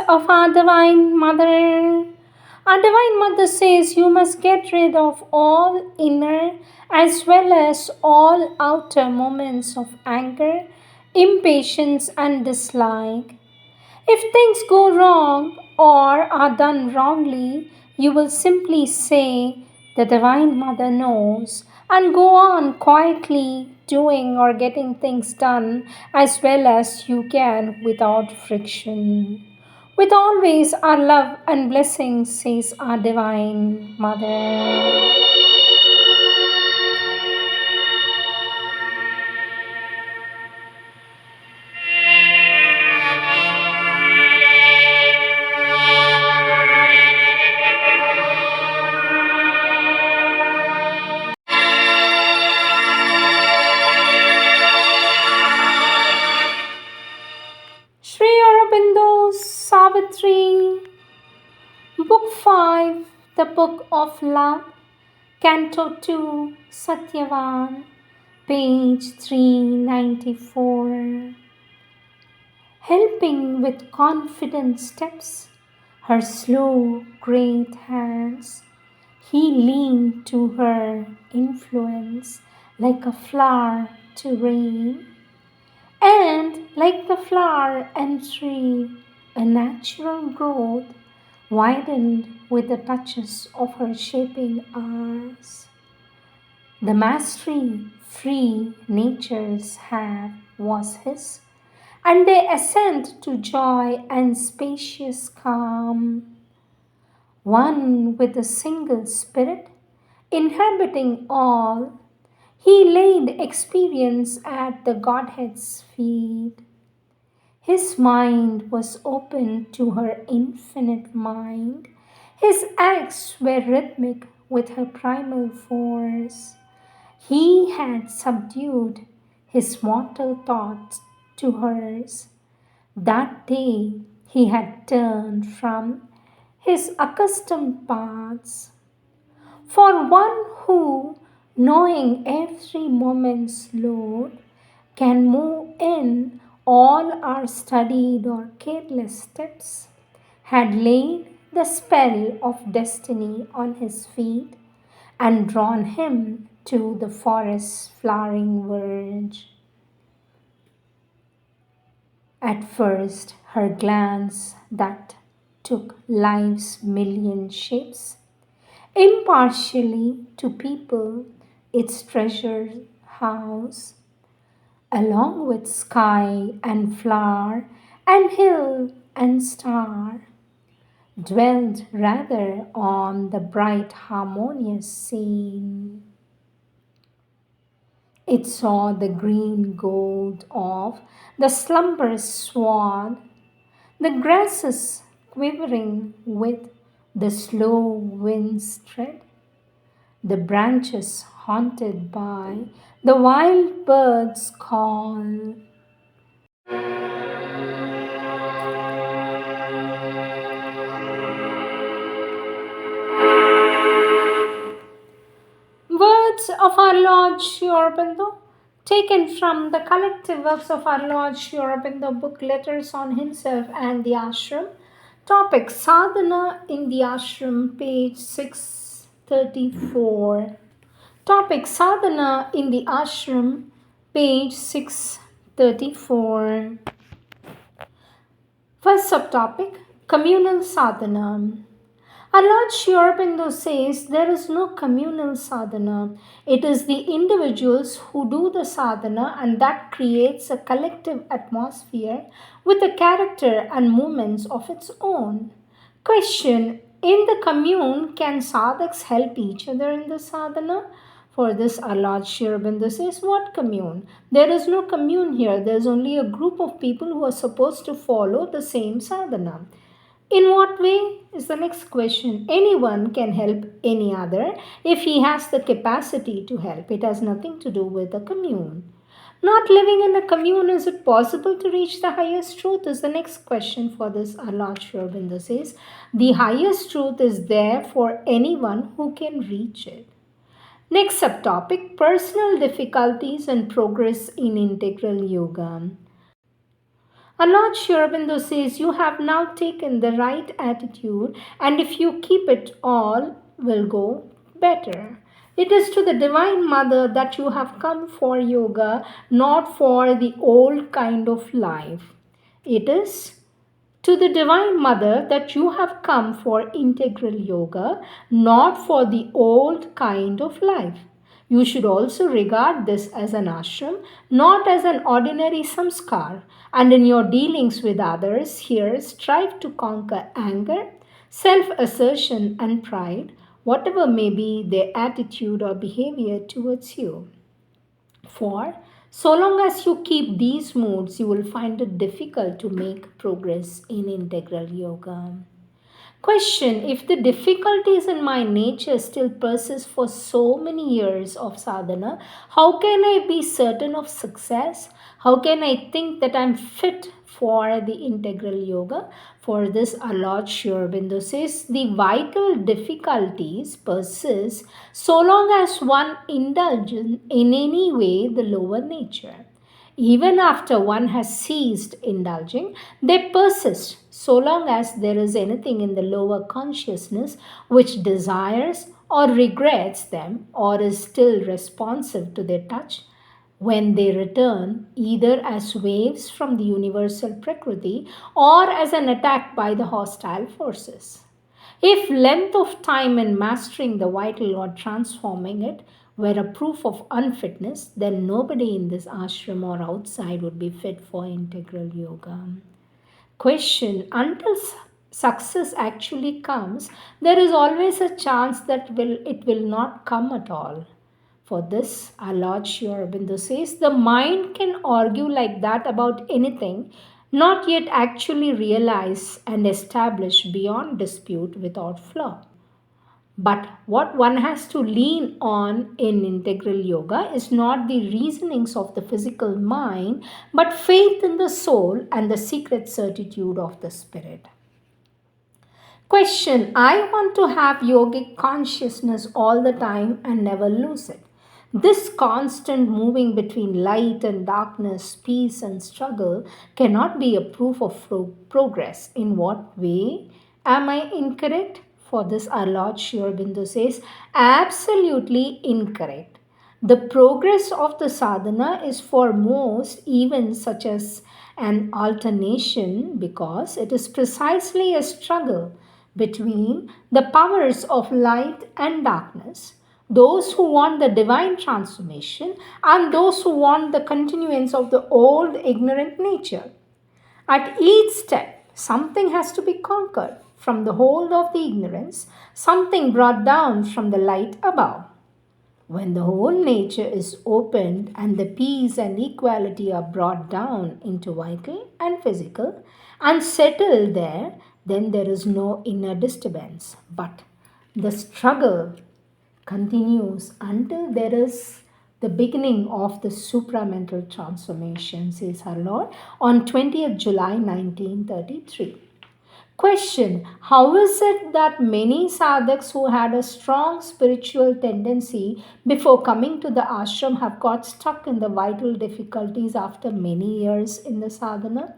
of our Divine Mother. Our Divine Mother says you must get rid of all inner as well as all outer moments of anger, impatience, and dislike. If things go wrong or are done wrongly, you will simply say, "The Divine Mother knows," and go on quietly doing or getting things done as well as you can without friction. With always our love and blessings, says our Divine Mother. Sri Aurobindo Savitri, Book 5, The Book of Love, Canto 2, Satyavan, page 394. Helping with confident steps, her slow, great hands, he leaned to her influence like a flower to rain, and like the flower and tree, a natural growth widened with the touches of her shaping hours. The mastery free natures have was his, and they ascend to joy and spacious calm. One with a single spirit, inhabiting all, he laid experience at the Godhead's feet. His mind was open to her infinite mind. His acts were rhythmic with her primal force. He had subdued his mortal thoughts to hers. That day he had turned from his accustomed paths. For one who, knowing every moment's load, can move in all our studied or careless steps, had laid the spell of destiny on his feet and drawn him to the forest's flowering verge. At first, her glance that took life's million shapes, impartially to people its treasured house, along with sky and flower and hill and star, dwelled rather on the bright harmonious scene. It saw the green gold of the slumberous sward, the grasses quivering with the slow wind's tread, the branches haunted by the wild bird's call. Words of our Lord Sri Aurobindo, taken from the collective works of our Lord Sri Aurobindo book Letters on Himself and the Ashram. Topic Sadhana in the Ashram, page 634. Topic Sadhana in the Ashram, page 634. First subtopic Communal Sadhana. Our Lord Sri Aurobindo says there is no communal sadhana. It is the individuals who do the sadhana, and that creates a collective atmosphere with a character and movements of its own. Question: in the commune, can sadhaks help each other in the sadhana? For this, our Lord Sri Aurobindo says, what commune? There is no commune here. There is only a group of people who are supposed to follow the same sadhana. In what way is the next question. Anyone can help any other if he has the capacity to help. It has nothing to do with the commune. Not living in a commune, is it possible to reach the highest truth? Is the next question for this. Our Lord Sri Aurobindo says, the highest truth is there for anyone who can reach it. Next subtopic, personal difficulties and progress in integral yoga. Our Lord Sri Aurobindo says, you have now taken the right attitude, and if you keep it, all will go better. It is to the Divine Mother that you have come for yoga, not for the old kind of life. It is to the Divine Mother that you have come for integral yoga, not for the old kind of life. You should also regard this as an ashram, not as an ordinary samskar. And in your dealings with others, here strive to conquer anger, self assertion, and pride, whatever may be their attitude or behavior towards you. For so long as you keep these moods, you will find it difficult to make progress in integral yoga. Question: if the difficulties in my nature still persist for so many years of sadhana, how can I be certain of success? How can I think that I'm fit for the integral yoga? For this, our Lord Sri Aurobindo says the vital difficulties persist so long as one indulges in any way the lower nature. Even after one has ceased indulging, they persist so long as there is anything in the lower consciousness which desires or regrets them or is still responsive to their touch. When they return, either as waves from the universal Prakriti or as an attack by the hostile forces. If length of time in mastering the vital or transforming it were a proof of unfitness, then nobody in this ashram or outside would be fit for integral yoga. Question: until success actually comes, there is always a chance that it will not come at all. For this, our Lord Sri Aurobindo says, the mind can argue like that about anything, not yet actually realize and establish beyond dispute without flaw. But what one has to lean on in integral yoga is not the reasonings of the physical mind, but faith in the soul and the secret certitude of the spirit. Question: I want to have yogic consciousness all the time and never lose it. This constant moving between light and darkness, peace and struggle cannot be a proof of progress. In what way am I incorrect? For this, our Lord Sri Aurobindo says, absolutely incorrect. The progress of the sadhana is for most even such as an alternation because it is precisely a struggle between the powers of light and darkness, those who want the divine transformation and those who want the continuance of the old ignorant nature. At each step, something has to be conquered from the hold of the ignorance, something brought down from the light above. When the whole nature is opened and the peace and equality are brought down into vital and physical and settled there, then there is no inner disturbance. But the struggle continues until there is the beginning of the supramental transformation, says our Lord on 20th July 1933. Question: how is it that many sadhaks who had a strong spiritual tendency before coming to the ashram have got stuck in the vital difficulties after many years in the sadhana?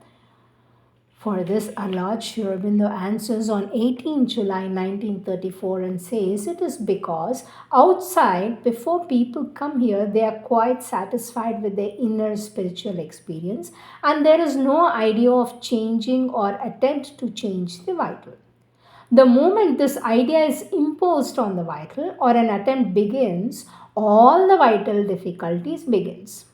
For this, our Lord Sri Aurobindo answers on 18 July 1934 and says, it is because outside, before people come here, they are quite satisfied with their inner spiritual experience and there is no idea of changing or attempt to change the vital. The moment this idea is imposed on the vital or an attempt begins, all the vital difficulties begins.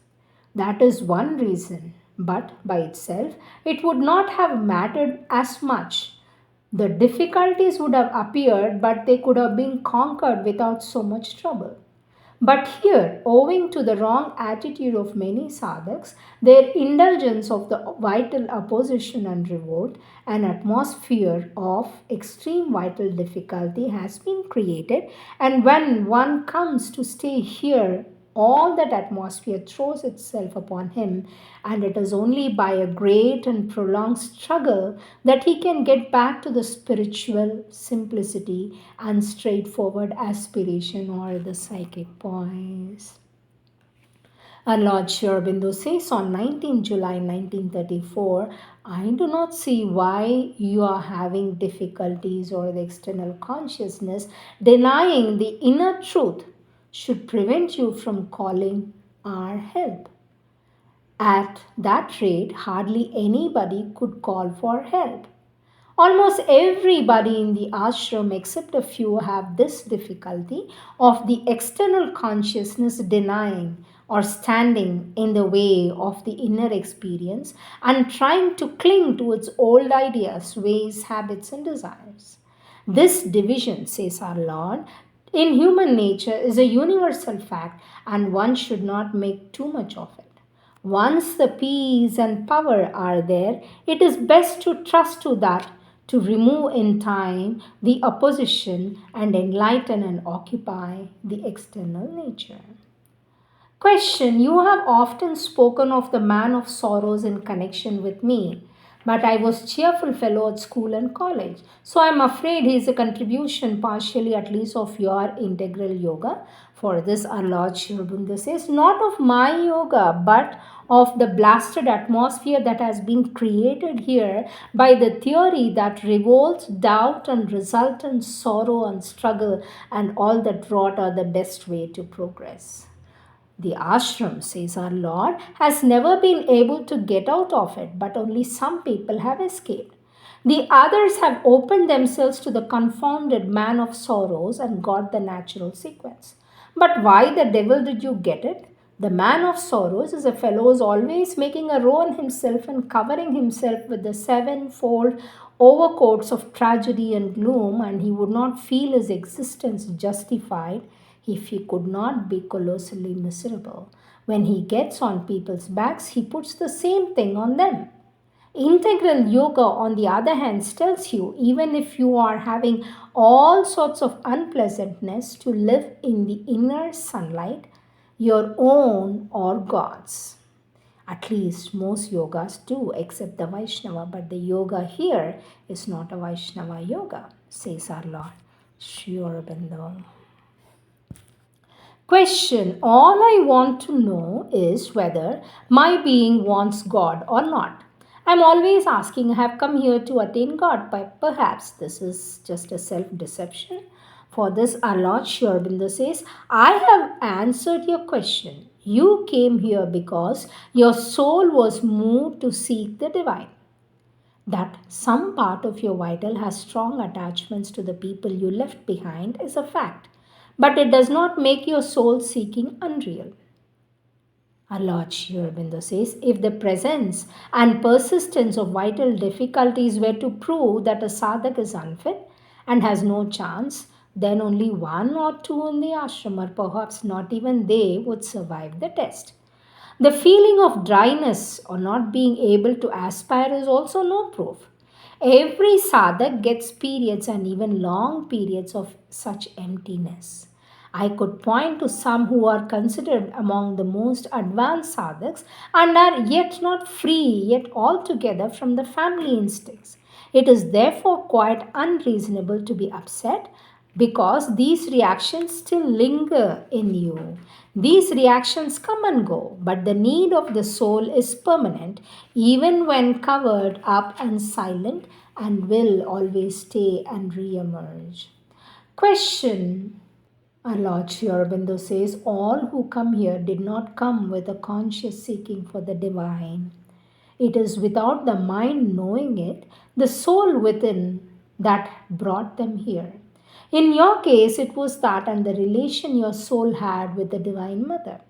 That is one reason, but by itself it would not have mattered as much. The difficulties would have appeared, but they could have been conquered without so much trouble. But here, owing to the wrong attitude of many sadhaks, their indulgence of the vital opposition and revolt, an atmosphere of extreme vital difficulty has been created, and when one comes to stay here, all that atmosphere throws itself upon him, and it is only by a great and prolonged struggle that he can get back to the spiritual simplicity and straightforward aspiration or the psychic poise. Our Lord Sri Aurobindo says on 19 July 1934, I do not see why you are having difficulties or the external consciousness denying the inner truth should prevent you from calling our help. At that rate, hardly anybody could call for help. Almost everybody in the ashram, except a few, have this difficulty of the external consciousness denying or standing in the way of the inner experience and trying to cling to its old ideas, ways, habits, and desires. This division, says our Lord, in human nature is a universal fact and one should not make too much of it. Once the peace and power are there, it is best to trust to that to remove in time the opposition and enlighten and occupy the external nature. Question: you have often spoken of the man of sorrows in connection with me, but I was cheerful fellow at school and college. So I am afraid he is a contribution, partially at least, of your integral yoga. For this, our Lord Sri Aurobindo says, not of my yoga, but of the blasted atmosphere that has been created here by the theory that revolts, doubt, and resultant sorrow and struggle, and all that rot are the best way to progress. The ashram, says our Lord, has never been able to get out of it, but only some people have escaped. The others have opened themselves to the confounded man of sorrows and got the natural sequence. But why the devil did you get it? The man of sorrows is a fellow who is always making a row on himself and covering himself with the sevenfold overcoats of tragedy and gloom, and he would not feel his existence justified if he could not be colossally miserable. When he gets on people's backs, he puts the same thing on them. Integral yoga, on the other hand, tells you, even if you are having all sorts of unpleasantness, to live in the inner sunlight, your own or God's. At least most yogas do, except the Vaishnava, but the yoga here is not a Vaishnava yoga, says our Lord Sri Aurobindo. Question: all I want to know is whether my being wants God or not. I'm always asking, I have come here to attain God, but perhaps this is just a self deception. For this, our Lord Sri Aurobindo says, I have answered your question. You came here because your soul was moved to seek the divine. That some part of your vital has strong attachments to the people you left behind is a fact, but it does not make your soul seeking unreal. Our Lord Sri Aurobindo says, if the presence and persistence of vital difficulties were to prove that a sadhak is unfit and has no chance, then only one or two in the ashram, or perhaps not even they, would survive the test. The feeling of dryness or not being able to aspire is also no proof. Every sadhak gets periods and even long periods of such emptiness. I could point to some who are considered among the most advanced sadhaks and are yet not free yet altogether from the family instincts. It is therefore quite unreasonable to be upset because these reactions still linger in you. These reactions come and go, but the need of the soul is permanent, even when covered up and silent, and will always stay and re emerge. Question: our Lord Sri Aurobindo says, all who come here did not come with a conscious seeking for the divine. It is without the mind knowing it, the soul within, that brought them here. In your case, it was that and the relation your soul had with the Divine Mother.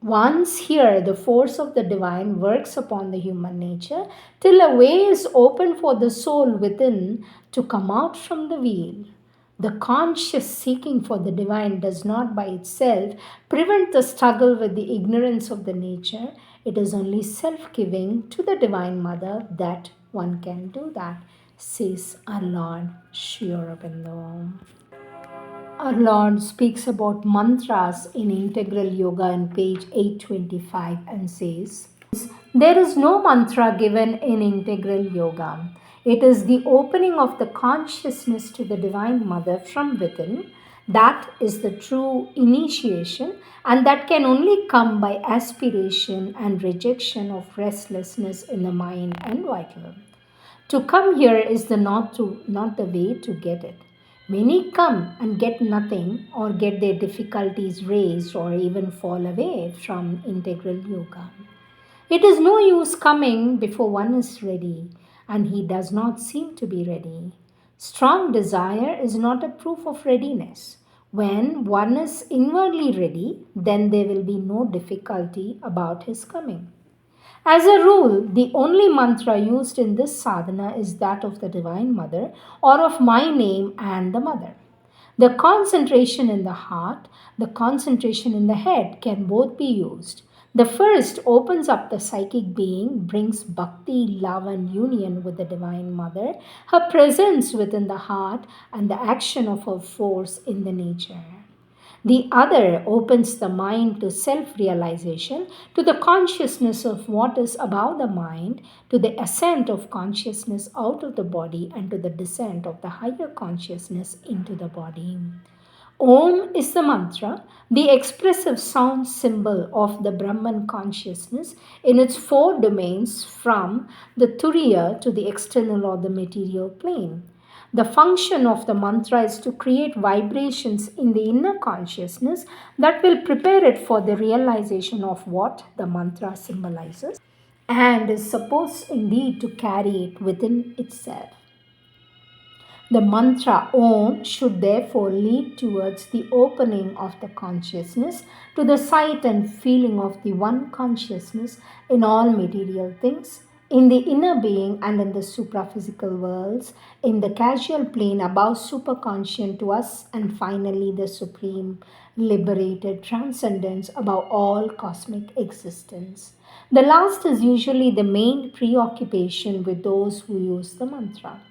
Once here, the force of the divine works upon the human nature till a way is open for the soul within to come out from the wheel. The conscious seeking for the divine does not by itself prevent the struggle with the ignorance of the nature. It is only self-giving to the Divine Mother that one can do that, says our Lord Sri Aurobindo. Our Lord speaks about mantras in Integral Yoga in page 825 and says, there is no mantra given in Integral Yoga. It is the opening of the consciousness to the Divine Mother from within That is the true initiation, and that can only come by aspiration and rejection of restlessness in the mind and vital. To come here is not the way to get it. Many come and get nothing or get their difficulties raised or even fall away from integral yoga. It is no use coming before one is ready, and he does not seem to be ready. Strong desire is not a proof of readiness. When one is inwardly ready, then there will be no difficulty about his coming. As a rule, the only mantra used in this sadhana is that of the Divine Mother or of my name and the Mother. The concentration in the heart, the concentration in the head can both be used. The first opens up the psychic being, brings bhakti, love, and union with the Divine Mother, her presence within the heart, and the action of her force in the nature. The other opens the mind to self realization, to the consciousness of what is above the mind, to the ascent of consciousness out of the body, and to the descent of the higher consciousness into the body. Om is the mantra, the expressive sound symbol of the Brahman consciousness in its four domains from the Turiya to the external or the material plane. The function of the mantra is to create vibrations in the inner consciousness that will prepare it for the realization of what the mantra symbolizes and is supposed indeed to carry it within itself. The mantra Om should therefore lead towards the opening of the consciousness to the sight and feeling of the one consciousness in all material things, in the inner being and in the supraphysical worlds, in the causal plane above superconscient to us, and finally the supreme liberated transcendence above all cosmic existence. The last is usually the main preoccupation with those who use the mantra.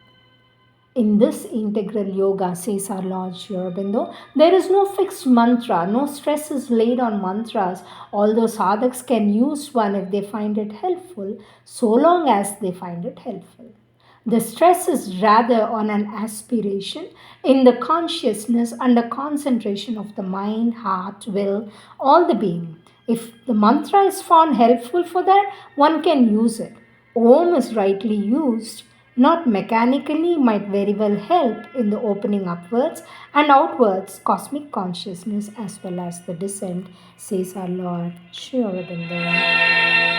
In this integral yoga, says our Lord Sri Aurobindo, there is no fixed mantra, no stress is laid on mantras, although sadhaks can use one if they find it helpful, so long as they find it helpful. The stress is rather on an aspiration in the consciousness and the concentration of the mind, heart, will, all the being. If the mantra is found helpful for that, one can use it. Om is rightly used, not mechanically, might very well help in the opening upwards and outwards cosmic consciousness as well as the descent, says our Lord Sri Aurobindo.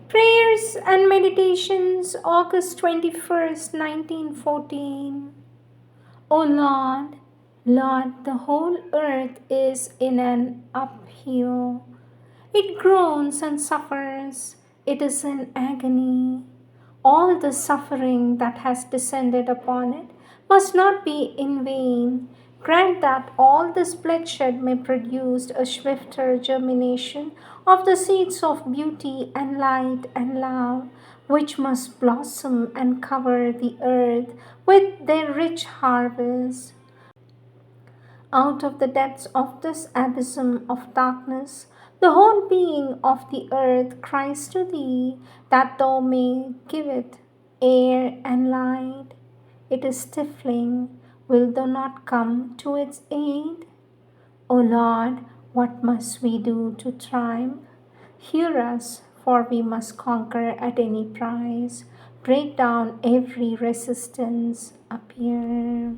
Prayers and Meditations, August 21st, 1914. O Lord, Lord, the whole earth is in an upheaval. It groans and suffers. It is in agony. All the suffering that has descended upon it must not be in vain. Grant that all this bloodshed may produce a swifter germination of the seeds of beauty and light and love, which must blossom and cover the earth with their rich harvest. Out of the depths of this abysm of darkness, the whole being of the earth cries to thee that thou may give it air and light. It is stifling. Wilt thou not come to its aid? O Lord, what must we do to triumph? Hear us, for we must conquer at any price. Break down every resistance. Appear.